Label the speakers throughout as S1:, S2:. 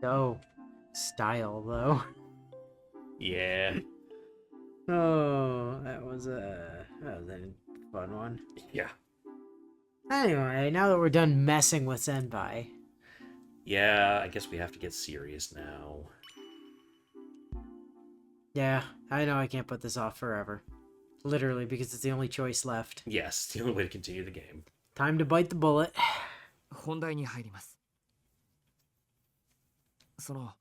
S1: Oh, style though.
S2: Yeah.
S1: Oh, that was a fun one.
S2: Yeah.
S1: Anyway, now that we're done messing with Senpai.
S2: Yeah, I guess we have to get serious now.
S1: Yeah, I know I can't put this off forever. Literally, because it's the only choice left.
S2: Yes, the only way to continue the game.
S1: Time to bite the bullet.
S3: 本題に入ります。その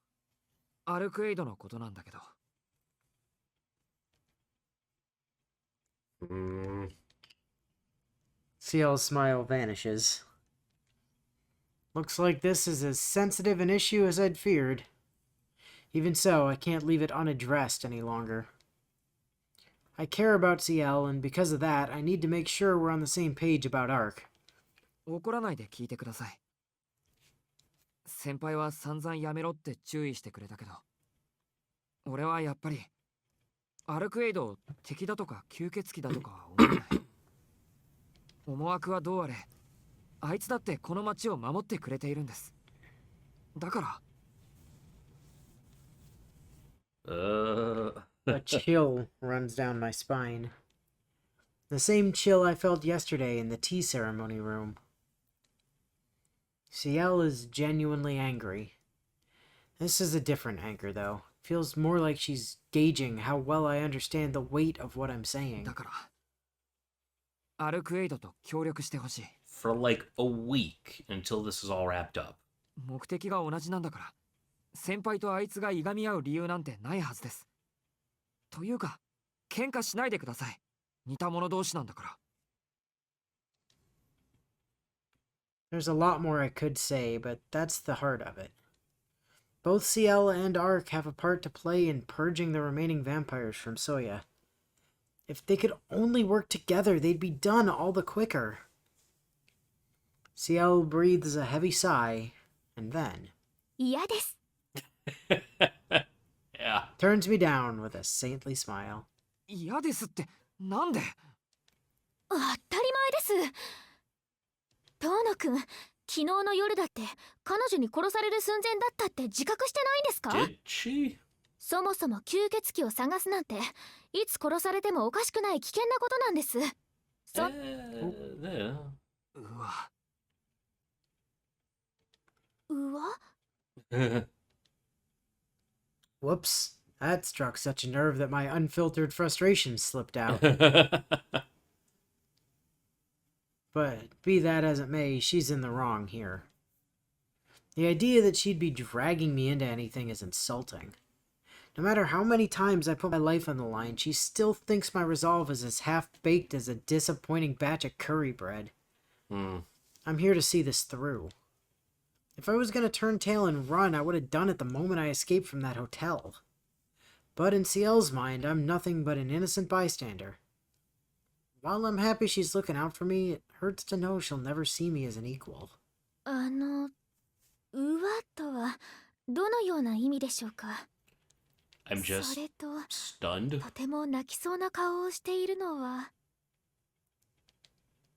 S3: アルクエイドのことなんだけど。
S1: CL's smile vanishes. Looks like this is as sensitive an issue as I'd feared. Even so, I can't leave it unaddressed any longer. I care about CL, and because of that, I need to make sure we're on the same page about Ark.
S3: 怒らないで聞いてください。先輩は散々やめろって注意してくれたけど、俺はやっぱりアルクエイドを敵だとか吸血鬼だとかは思わない。思惑はどうあれ、あいつだってこの町を守ってくれているんです。だから。
S1: A chill runs down my spine. The same chill I felt yesterday in the tea ceremony room. CL is genuinely angry. This is a different anger, though. Feels more like she's gauging how well I understand the weight of what I'm saying.
S3: だから、アルクエイドと協力してほしい。
S2: For like a week until this is all wrapped up.
S3: 目的が同じなんだから、先輩とあいつがいがみ合う理由なんてないはずです。というか、喧嘩しないでください。似た者同士なんだから。
S1: There's a lot more I could say, but that's the heart of it. Both CL and Ark have a part to play in purging the remaining vampires from Soya. If they could only work together, they'd be done all the quicker. CL breathes a heavy sigh, and then...
S4: 嫌です。
S2: Yeah.
S1: Turns me down with a saintly smile.
S3: 嫌ですってなんで？
S4: 当たり前です。遠野くん、昨日の夜だって彼女に殺される寸前だったって自覚してないんですか？
S2: Did she?
S4: そもそも吸血鬼を探すなんていつ殺されてもおかしくない危険なことなんです。
S2: Yeah.
S3: うわ。
S4: うわ？
S1: Whoops. That struck such a nerve that my unfiltered frustration slipped out. But be that as it may, she's in the wrong here. The idea that she'd be dragging me into anything is insulting. No matter how many times I put my life on the line, she still thinks my resolve is as half-baked as a disappointing batch of curry bread. I'm here to see this through. If I was going to turn tail and run, I would have done it the moment I escaped from that hotel. But in CL's mind, I'm nothing but an innocent bystander. While I'm happy she's looking out for me, it hurts to know she'll never see me as an equal.
S4: うわとはどのような意味でしょうか？
S2: I'm just
S4: それと
S2: stunned.
S4: とても泣きそうな顔をしているのは。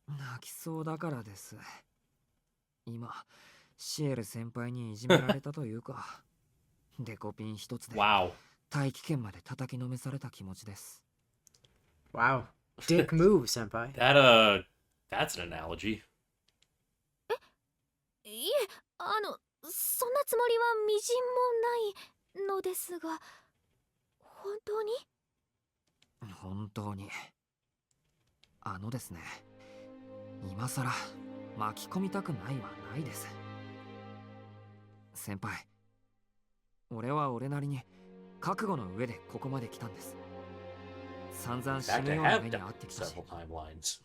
S3: 泣きそうだからです。今、シエル先輩にいじめられたというか、デコピン一つで
S2: Wow.
S3: 大気圏まで叩きのめされた気持ちです。
S1: Wow. Dick move, senpai.
S2: That's an analogy.
S4: いえ、そんなつもりはみじんもないのですが、本当に？
S3: 本当に。ですね。今さら巻き込みたくないはないです。先輩、俺は俺なりに覚悟の上でここまで来たんです。散々死ぬような目に遭ってきたし、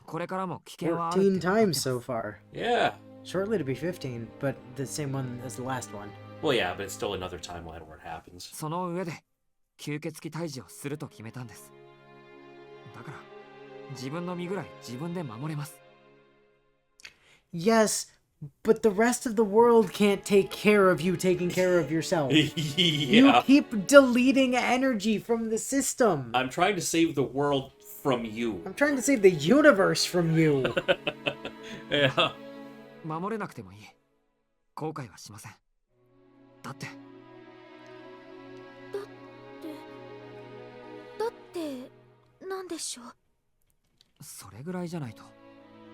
S3: これからも危険はあるって分かってます。
S1: 14 times so far.
S2: Yeah.
S1: Shortly to be 15, but the same one as the last one.
S2: Well, yeah, but it's still another timeline where it happens.
S3: その上で吸血鬼退治をすると決めたんです。だから自分の身ぐらい自分で守れます。
S1: Yes, but the rest of the world can't take care of you taking care of yourself. You
S2: Yeah.
S1: keep deleting energy from the system.
S2: I'm trying to save the world from you.
S1: I'm trying to save the universe from you.
S2: Yeah.
S3: 守れなくてもいい。後悔はしません。ったって。
S4: だってなんでしょう。
S3: それぐらいじゃないと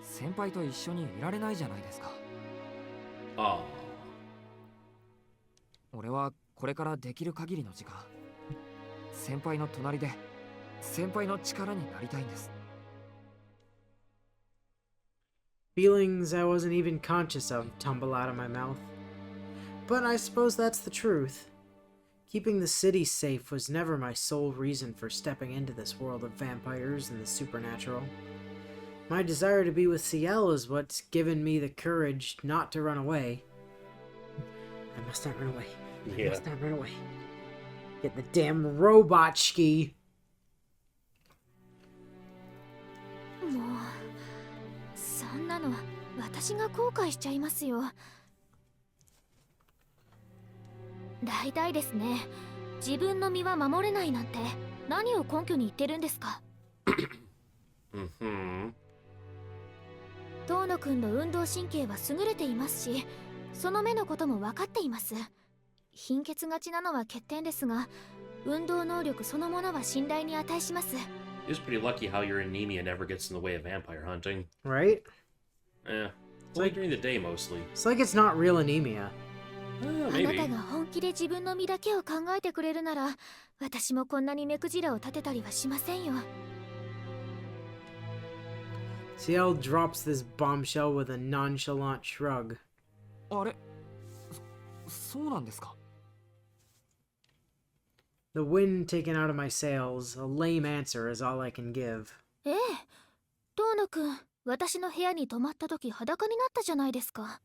S3: 先輩と一緒にいられないじゃないですか。
S2: あ
S3: 俺はこれからできる限りの時間、先輩の隣で先輩の力になりたいんです。
S1: Feelings I wasn't even conscious of tumble out of my mouth. But I suppose that's the truth. Keeping the city safe was never my sole reason for stepping into this world of vampires and the supernatural. My desire to be with Ciel is what's given me the courage not to run away. I must not run away. I
S2: Yeah.
S1: must not run away. Get the damn robot ski.
S4: もうそんなの私が後悔しちゃいますよ。大体ですね。自分の身は守れないなんて何を根拠に言ってるんですか。遠野くんの運動神経は優れていますし、その目のことも分かっています。貧血がちなのは欠点ですが、運動能力そのものは信頼に値します。
S2: It's pretty lucky how your anemia never gets in the way of vampire hunting.
S1: Right?
S2: Eh. It's like during the day mostly.
S1: It's like it's not real anemia.
S4: あな
S2: Maybe.
S4: たが本気で自分の身だけを考えてくれるなら、私もこんなに目くじらを立てたりはしませんよ。
S1: Ciel drops this bombshell with a nonchalant shrug.
S3: あれ、そうなんですか。
S1: The wind taken out of my sails, a lame answer is all I can give.
S4: ええ、遠野くん、私の部屋に泊まった時裸になったじゃないですか。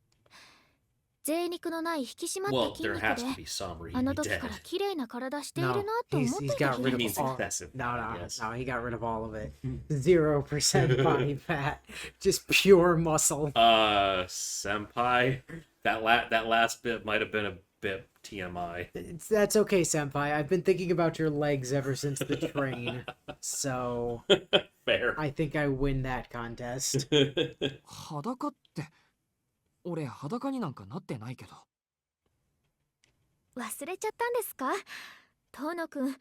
S4: 贅肉のない引き締まった
S2: Well,
S4: 筋
S2: there
S4: 肉
S2: has to
S4: で、
S2: be some or
S4: あ
S2: he'd
S4: の
S2: be
S4: 時か
S2: dead.
S4: ら綺麗な体している
S1: No,
S4: なって思ってい
S1: he's
S4: た
S1: got
S4: 気
S1: rid
S4: が
S1: of
S2: He means
S1: all.
S2: excessive.
S1: No, no,
S2: Yes.
S1: no, he got rid of all of it. 0% body fat, just pure muscle.
S2: Senpai, that last bit might have been a bit TMI.
S1: That's okay, senpai. I've been thinking about your legs ever since the train, so
S2: Fair.
S1: I think I win that contest.
S3: 裸って、俺裸になんかなってないけど。
S4: 忘れちゃったんですか。遠野くん、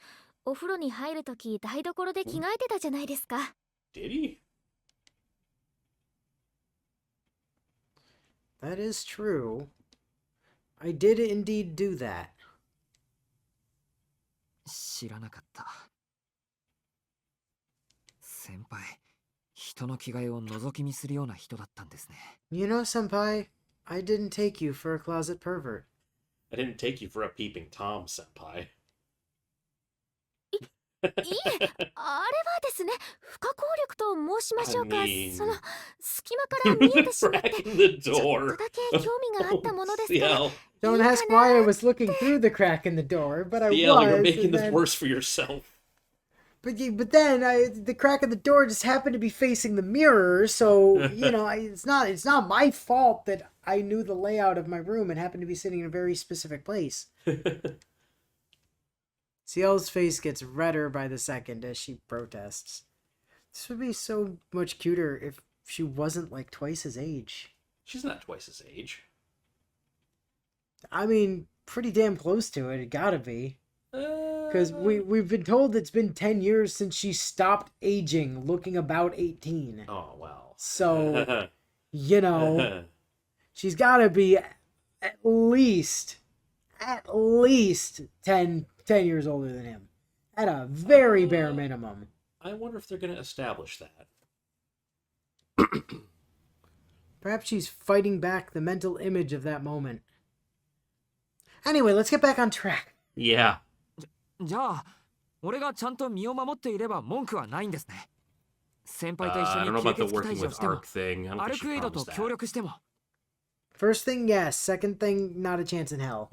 S4: お風呂に入る時台所で着替えてたじゃないですか。
S2: Did he?
S1: That is true. I did indeed do that.
S3: 知らなかった。先輩、人の着替えを覗き見するような人だったんですね。
S1: You know, senpai, I didn't take you for a closet pervert.
S2: I didn't take you for a peeping Tom, senpai.
S4: いえ、あれはですね、不可抗力と申しましょうか。
S2: I mean-
S4: その隙間から見えてしまって、
S2: Cracking the
S4: ちょっと
S2: door.
S4: だけ興味があったものですから。
S2: CL.
S1: Don't ask why I was looking through the crack in the door, but I
S2: CL,
S1: was.
S2: you're
S1: and
S2: making this
S1: then-
S2: worse for yourself.
S1: But then the crack in the door just happened to be facing the mirror, so you know it's not my fault that I knew the layout of my room and happened to be sitting in a very specific place. Ciel's face gets redder by the second as she protests. This would be so much cuter if she wasn't like twice his age.
S2: She's not twice his age.
S1: I mean, pretty damn close to it. It gotta be. Because we've been told it's been 10 years since she stopped aging, looking about 18.
S2: Oh, well.
S1: So, you know, she's gotta be at least 10 years older than him. At a very bare minimum.
S2: I wonder if they're going to establish that.
S1: Perhaps she's fighting back the mental image of that moment. Anyway, let's get back on track.
S2: Yeah.
S3: じゃあ、俺がちゃんと身を守っていれば文句はないんですね。先輩と一
S2: I
S3: 緒
S2: don't
S3: に
S2: know
S3: 吸
S2: about the
S3: 血鬼退
S2: working
S3: 治を
S2: with
S3: しても
S2: Arc、thing. I don't
S3: ア
S2: think
S3: ル
S2: she
S3: クエイドと
S2: promised
S3: 協
S2: that.
S3: 力しても。
S1: First thing, yes. Second thing, not a chance in hell.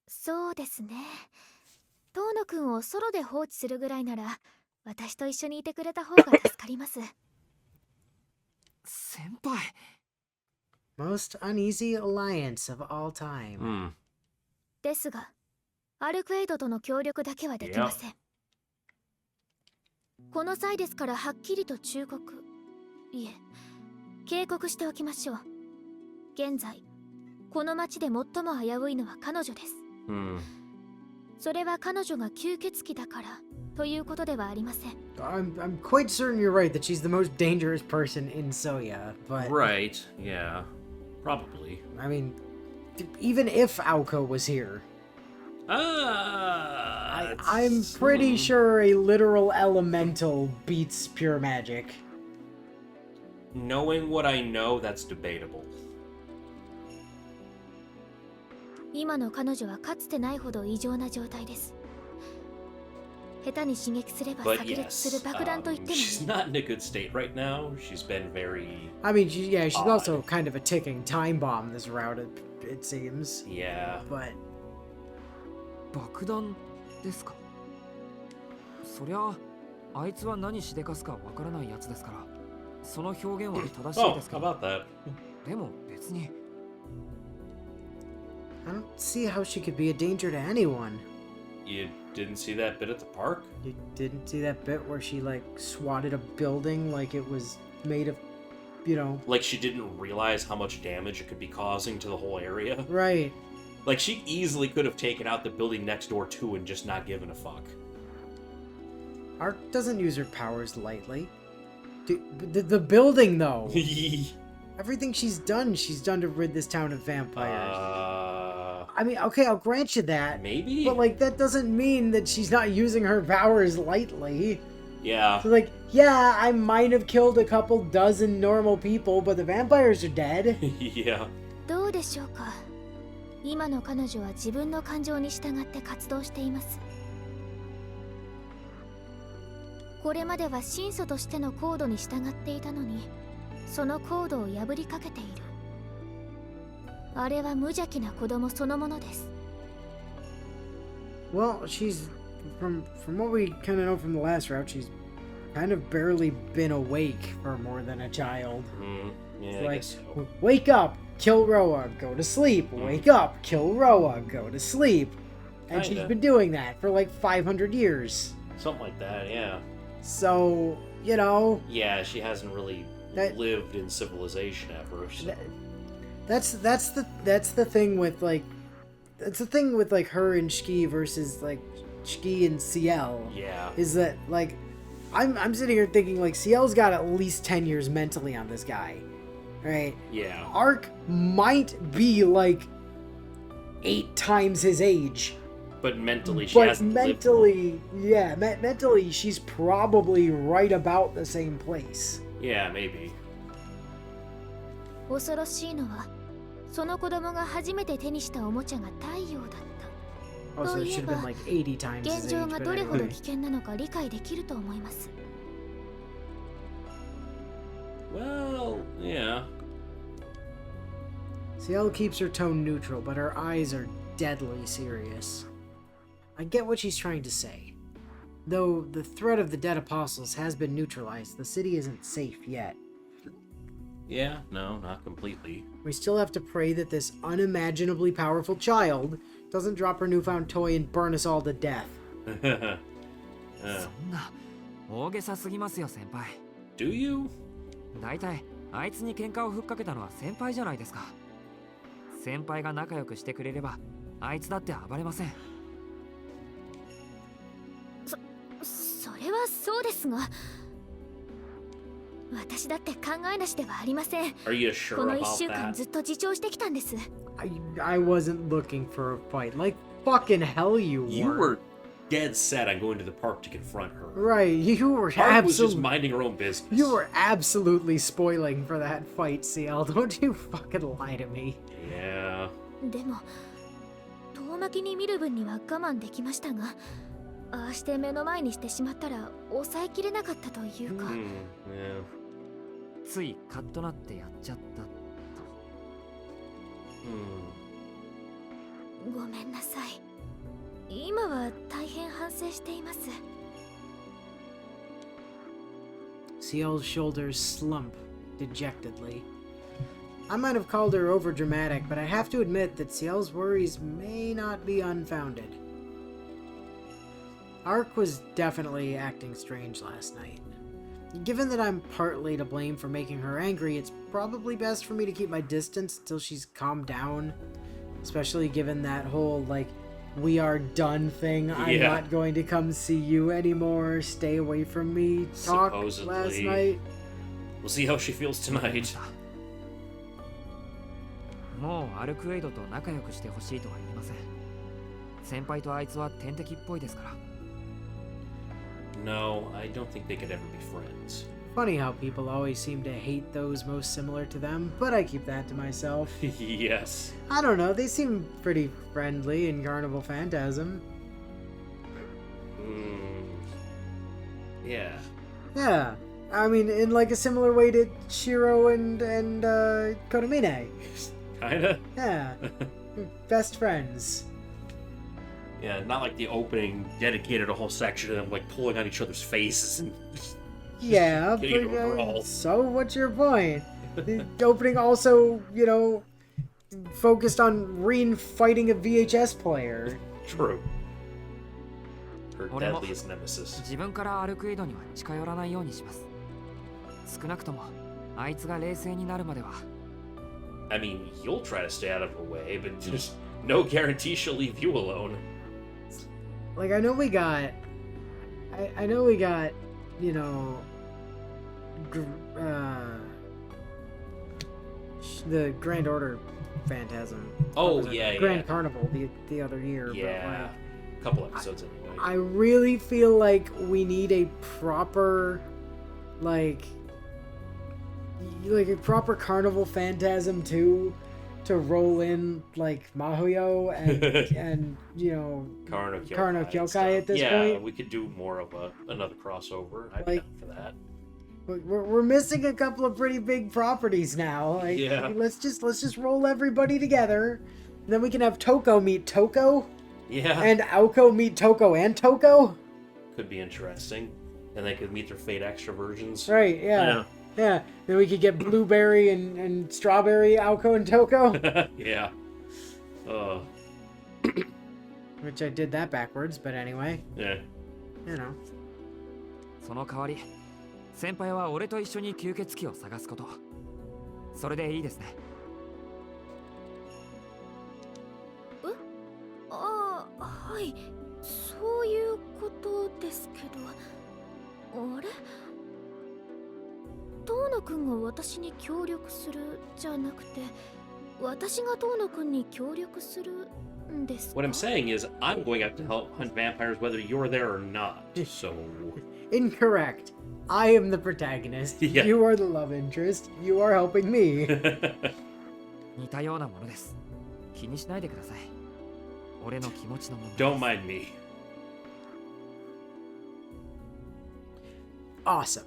S4: そうですね。遠野くんをソロで放置するぐらいなら、私と一緒にいてくれた方が助かります。
S3: 先輩。
S1: Most uneasy alliance of all time.
S4: ですが、アルクエイドとの協力だけはできません。この際ですからはっきりと忠告、いえ、警告しておきましょう。現在、この町で最も危ういのは彼女です。
S2: Hmm.
S4: それは彼女が吸血鬼だからということではありません。
S1: I'm quite certain you're right that she's the most dangerous person in Soya, but
S2: Right. Yeah. Probably.
S1: I mean, even if Aoko was here, I'm pretty sure a literal elemental beats pure magic.
S2: Knowing what I know, that's debatable.
S4: 今の彼女はかつてないほど異常な状態です。下手に刺激すれば
S2: But
S4: 炸裂する
S2: yes,
S4: 爆弾と言っても
S2: she's not in a good state right now. She's been very...
S1: I mean, she's
S2: Odd.
S1: also kind of a ticking time bomb this route, it seems.
S2: Yeah.
S1: But
S3: 爆弾ですか。そりゃあいつは何しでかすかわからないやつですから、その表現は正しい
S2: Oh,
S3: です
S2: how
S3: けど、
S2: about that?
S3: でも別に
S1: I don't see how she could be a danger to anyone.
S2: You didn't see that bit at the park?
S1: You didn't see that bit where she, like, swatted a building like it was made of, you know...
S2: Like she didn't realize how much damage it could be causing to the whole area?
S1: Right.
S2: Like she easily could have taken out the building next door too and just not given a fuck.
S1: Ark doesn't use her powers lightly. The building, though. Everything she's done to rid this town of vampires. I mean, okay, I'll grant you that.
S2: Maybe?
S1: But, like, that doesn't mean that she's not using her powers lightly.
S2: Yeah.
S1: So, like, yeah, I might have killed a couple dozen normal people, but the vampires are dead.
S2: Yeah.
S4: どうでしょうか。今の彼女は自分の感情に従って活動しています。これまでは神祖としてのコードに従っていたのに、そのコードを破りかけている。あれは無邪気な子供そのものです。
S1: Well, she's from what we kind of know from the last route, she's kind of barely been awake for more than a child.
S2: Yeah,
S1: It's
S2: I
S1: like,
S2: guess so.
S1: wake up, kill Roa, go to sleep. Wake up, kill Roa, go to sleep. And she's
S2: Kinda.
S1: been doing that for like 500 years.
S2: Something like that, yeah.
S1: So, you know,
S2: Yeah, she hasn't really lived in civilization ever, so...
S1: that's the thing with like her and Shiki versus like Shiki and Ciel.
S2: Yeah.
S1: Is that like I'm sitting here thinking like Ciel's got at least 10 years mentally on this guy. Right?
S2: Yeah.
S1: Ark might be like 8 times his age.
S2: But mentally, she
S1: But
S2: hasn't
S1: mentally, yeah, mentally she's probably right about the same place.
S2: lived... Yeah, maybe.
S4: 恐ろしいのは、その子供が初めて手にしたおもちゃが太陽だった。
S1: Also, it should have been like 80 times his
S4: 現
S1: age.
S4: 状が
S1: But
S4: どれほど
S1: anyway.
S4: 危険なのか理解できると思います。
S2: Well, yeah.
S1: Ciel keeps her tone neutral, but her eyes are deadly serious. I get what she's trying to say. Though the threat of the dead apostles has been neutralized, the city isn't safe yet.
S2: Yeah, no, not completely.
S1: We still have to pray that this unimaginably powerful child doesn't drop her newfound toy and burn us all to death.
S3: そんな大げさすぎますよ先輩。
S2: Do you?
S3: だいたいあいつに喧嘩をふっかけたのは先輩じゃないですか。先輩が仲良くしてくれればあいつだって暴れません。
S4: それはそうですが、私だって考えなしではありません。
S2: Are you sure
S4: この
S2: about
S4: 1週間
S2: that?
S4: ずっと自重してきたんです。
S1: I wasn't looking for a fight. Like fucking hell you
S2: You
S1: were.
S2: were dead set on going to the park to confront her.
S1: Right, you were
S2: Mark was just
S1: absolutely...
S2: minding her own business.
S1: You were absolutely spoiling for that fight, Ciel. Don't you fucking lie to me.
S2: Yeah.
S4: でも遠巻きに見る分には我慢できましたが、ああして目の前にしてしまったら抑えきれなかったというか、
S2: Yeah.
S3: ついカッとなってやっちゃったと。
S4: ごめんなさい。今は大変反省しています。
S1: Ciel's shoulders slump dejectedly. I might have called her overdramatic, but I have to admit that Ciel's worries may not be unfounded. Ark was definitely acting strange last night. Given that I'm partly to blame for making her angry, it's probably best for me to keep my distance until she's calmed down. Especially given that whole, like, we are done thing. I'm
S2: Yeah.
S1: not going to come see you anymore. Stay away from me. Talk
S2: Supposedly.
S1: last night.
S2: We'll see how she feels tonight.
S3: もうアルクエイドと仲良くしてほしいとは言いません。先輩とあいつは天敵っぽいですから。
S2: No, I don't think they could ever be friends.
S1: Funny how people always seem to hate those most similar to them, but I keep that to myself.
S2: Yes.
S1: I don't know, they seem pretty friendly in Carnival Phantasm.
S2: Yeah.
S1: Yeah, I mean, in like a similar way to Shiro and Kotomine.
S2: Kinda.
S1: Yeah, best friends.
S2: Yeah, not like the opening dedicated a whole section of them like pulling on each other's faces and
S1: Yeah,
S2: getting
S1: but,
S2: into a brawl.
S1: so what's your point? The opening also, you know, focused on Reen fighting a VHS player.
S2: True. Her
S3: 俺も
S2: deadliest nemesis.
S3: 自分からアルクエイドには近寄らないようにします。少なくともあいつが冷静になるまでは。
S2: I mean, you'll try to stay out of her way, but there's no guarantee she'll leave you alone.
S1: Like, I know we got, you know, the Grand Order Phantasm.
S2: Oh,
S1: What was it?
S2: yeah,
S1: Grand
S2: yeah.
S1: Carnival the other year.
S2: Yeah.
S1: But
S2: A couple episodes anyway.
S1: I really feel like we need a proper, like a proper Carnival Phantasm 2 to roll in, like, Mahoyo and you know,
S2: Karno Kyokai.
S1: Karno
S2: and
S1: Kyokai
S2: stuff.
S1: at this
S2: yeah,
S1: point.
S2: we could do more of another crossover. I'd be
S1: Like-
S2: down for that.
S1: We're missing a couple of pretty big properties now. Like,
S2: Yeah.
S1: let's just roll everybody together. And then we can have Toko meet Toko,
S2: Yeah.
S1: and Aoko meet Toko and Toko.
S2: Could be interesting. And they could meet their Fate Extra versions.
S1: Right? Yeah. Yeah. Then we could get Blueberry and Strawberry Aoko and Toko.
S2: Yeah.
S1: Which I did that backwards, but anyway,
S2: Yeah.
S1: you know.
S3: その代わり先輩は俺と一緒に吸血鬼を探すこと。それでいいですね。
S4: ああ、はい、そういうことですけど、あれ、遠野くんが私に協力するじゃなくて、私が遠野くんに協力するんですか？
S2: What I'm saying is, I'm going out to help hunt vampires whether you're there or not. So.
S1: Incorrect. I am the protagonist.
S2: Yeah.
S1: You are the love interest. You are helping me.
S3: 似たようなものです。気にしないでください。俺の気持ちの問題。
S2: Don't mind me.
S1: Awesome.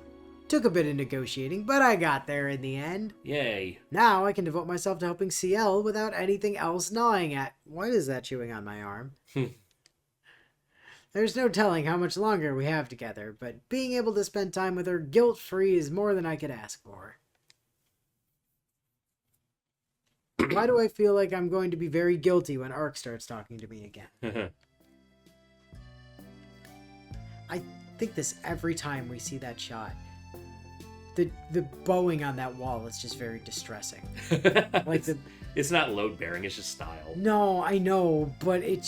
S1: Took a bit of negotiating, but I got there in the end.
S2: Yay.
S1: Now I can devote myself to helping CL without anything else gnawing at. What is that chewing on my arm? There's no telling how much longer we have together, but being able to spend time with her guilt-free is more than I could ask for. Why do I feel like I'm going to be very guilty when Ark starts talking to me again? I think this every time we see that shot. The bowing on that wall is just very distressing. Like
S2: It's not load bearing, it's just style.
S1: No, I know, but it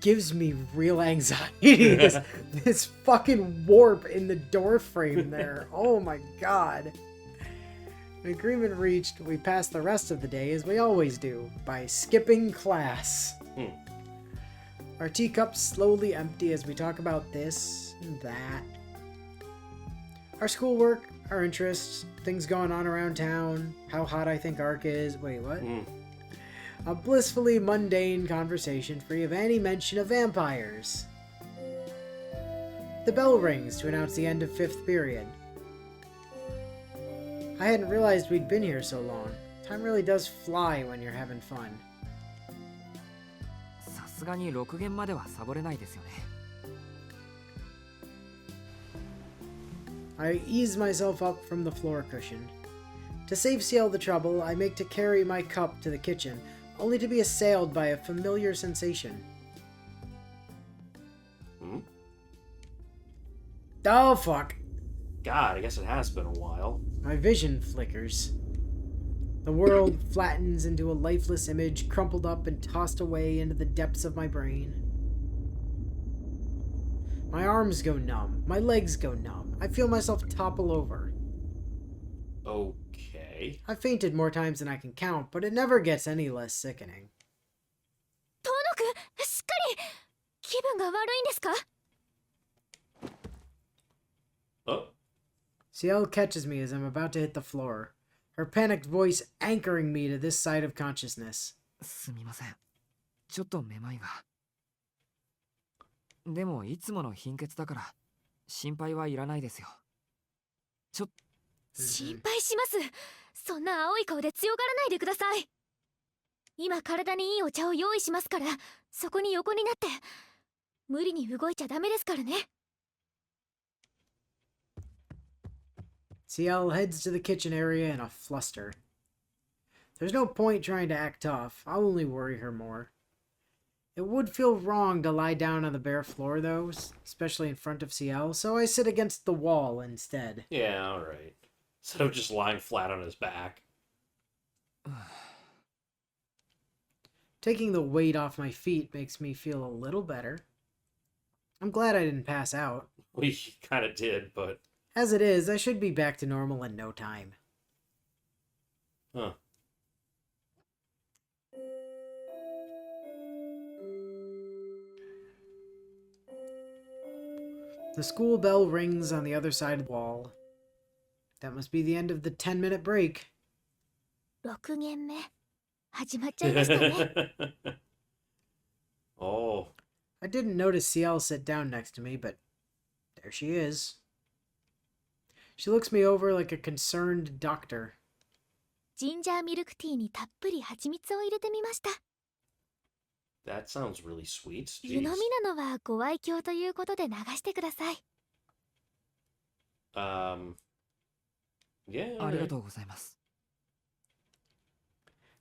S1: gives me real anxiety. This fucking warp in the door frame there. Oh my god. An agreement reached, we pass the rest of the day as we always do, by skipping class. Our teacups slowly empty as we talk about this and that. Our schoolwork, our interests, things going on around town, how hot I think Ark is. Wait, what? A blissfully mundane conversation free of any mention of vampires. The bell rings to announce the end of 5th period. I hadn't realized we'd been here so long. Time really does fly when you're having fun.
S3: さすがに6限まではサボれないですよね。
S1: I ease myself up from the floor cushion. To save CL the trouble, I make to carry my cup to the kitchen, only to be assailed by a familiar sensation. Oh, fuck.
S2: God, I guess it has been a while.
S1: My vision flickers. The world flattens into a lifeless image, crumpled up and tossed away into the depths of my brain. My arms go numb. My legs go numb. I feel myself topple over.
S2: Okay.
S1: I've fainted more times than I can count, but it never gets any less sickening.
S4: 遠野くん、しっかり。気分が悪いんですか？
S2: Oh.
S1: Ciel catches me as I'm about to hit the floor, her panicked voice anchoring me to this side of consciousness.
S3: すみません。ちょっとめまいが。でもいつもの貧血だから心配はいらないですよ。
S4: 心配します。そんな青い顔で強がらないでください。今体にいいお茶を用意しますから、そこに横になって。無理に動いちゃダメですからね。
S1: Ciel heads to the kitchen area in a fluster. There's no point trying to act tough. I'll only worry her more. It would feel wrong to lie down on the bare floor, though, especially in front of Ciel, so I sit against the wall instead.
S2: Yeah, alright. Instead of just lying flat on his back.
S1: Taking the weight off my feet makes me feel a little better. I'm glad I didn't pass out.
S2: We kind of did, but...
S1: As it is, I should be back to normal in no time.
S2: Huh.
S1: The school bell rings on the other side of the wall. That must be the end of the 10-minute break.
S4: 6限目始まっちゃいましたね。
S2: Oh.
S1: I didn't notice Ciel sit down next to me, but there she is. She looks me over like a concerned doctor.
S4: ジンジャーミルクティーにたっぷり蜂蜜を入れてみました。
S2: That sounds really sweet.
S4: 湯飲
S2: Jeez.
S4: みなのはご愛嬌ということで流してください。
S2: Yeah.
S3: ありがとうございます。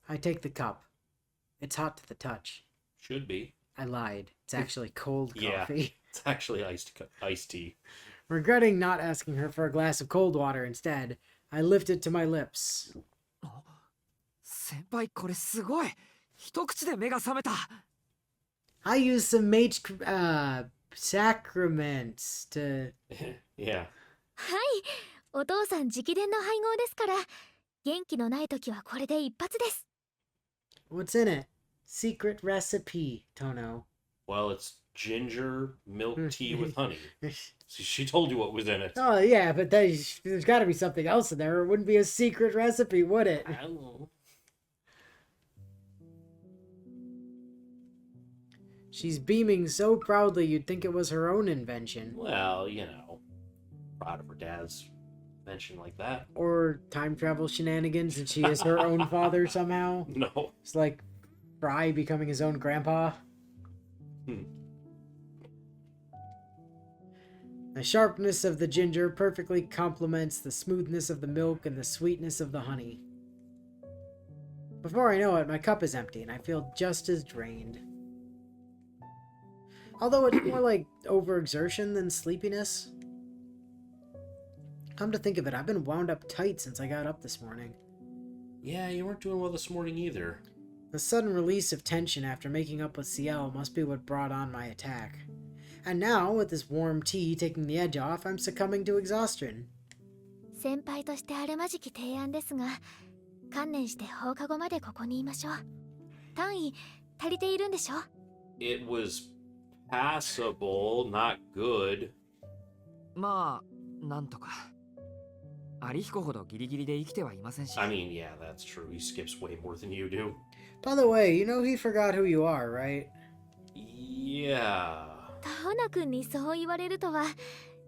S1: I take the cup. It's hot to the touch.
S2: Should be.
S1: I lied. It's actually cold
S2: Yeah.
S1: coffee.
S2: It's actually iced tea.
S1: Regretting not asking her for a glass of cold water instead, I lift it to my lips.
S3: 先輩これすごい。一口で目が覚めた。
S1: I use some sacraments to...
S2: Yeah.
S4: はい、お父さん直伝の配合ですから、元気のない時はこれで一発です。
S1: What's in it? Secret recipe, Tono.
S2: Well, it's ginger milk tea with honey. She told you what was in it.
S1: Oh, yeah, but there's got to be something else in there. It wouldn't be a secret recipe, would it?
S2: I don't know.
S1: She's beaming so proudly you'd think it was her own invention.
S2: Well, you know, proud of her dad's invention like that.
S1: Or time travel shenanigans and she is her own father somehow.
S2: No.
S1: It's like Fry becoming his own grandpa. The sharpness of the ginger perfectly complements the smoothness of the milk and the sweetness of the honey. Before I know it, my cup is empty and I feel just as drained. Although it's more like overexertion than sleepiness. Come to think of it, I've been wound up tight since I got up this morning.
S2: Yeah, you weren't doing well this morning either.
S1: The sudden release of tension after making up with Ciel must be what brought on my attack. And now, with this warm tea taking the edge off, I'm succumbing to exhaustion.
S4: 先輩としてあるまじき提案ですが、観念して放課後までここにいましょう。単位足りているんでしょ？
S2: It was passable, not good.
S3: まあなんとか。有彦ほどギリギリで生きてはいませんし。
S2: I mean, yeah, that's true. He skips way more than you do.
S1: By the way, you know he forgot who you are, right?
S2: Yeah.
S4: タオナ君にそう言われるとは、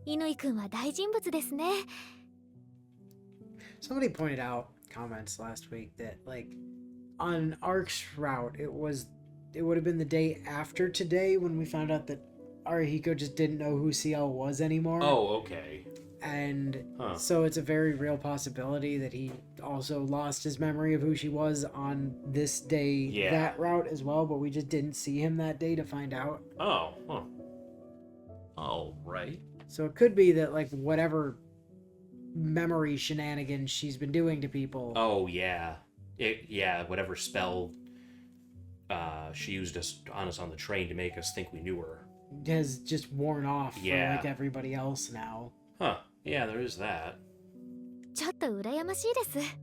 S4: 乾君は大人物ですね。
S1: Somebody pointed out comments last week that, like, on Ark's route, it would have been the day after today when we found out that Arihiko just didn't know who Ciel was anymore.
S2: Oh, okay.
S1: And
S2: Huh.
S1: so it's a very real possibility that he also lost his memory of who she was on this day,
S2: Yeah.
S1: that route as well, but we just didn't see him that day to find out.
S2: Oh, huh. All right.
S1: So it could be that, like, whatever memory shenanigans she's been doing to people.
S2: Oh yeah, whatever spell she used on us on the train to make us think we knew her
S1: has just worn off
S2: Yeah.
S1: for like everybody else now.
S2: Huh? Yeah, there is that.
S4: ちょっと羨ましいです。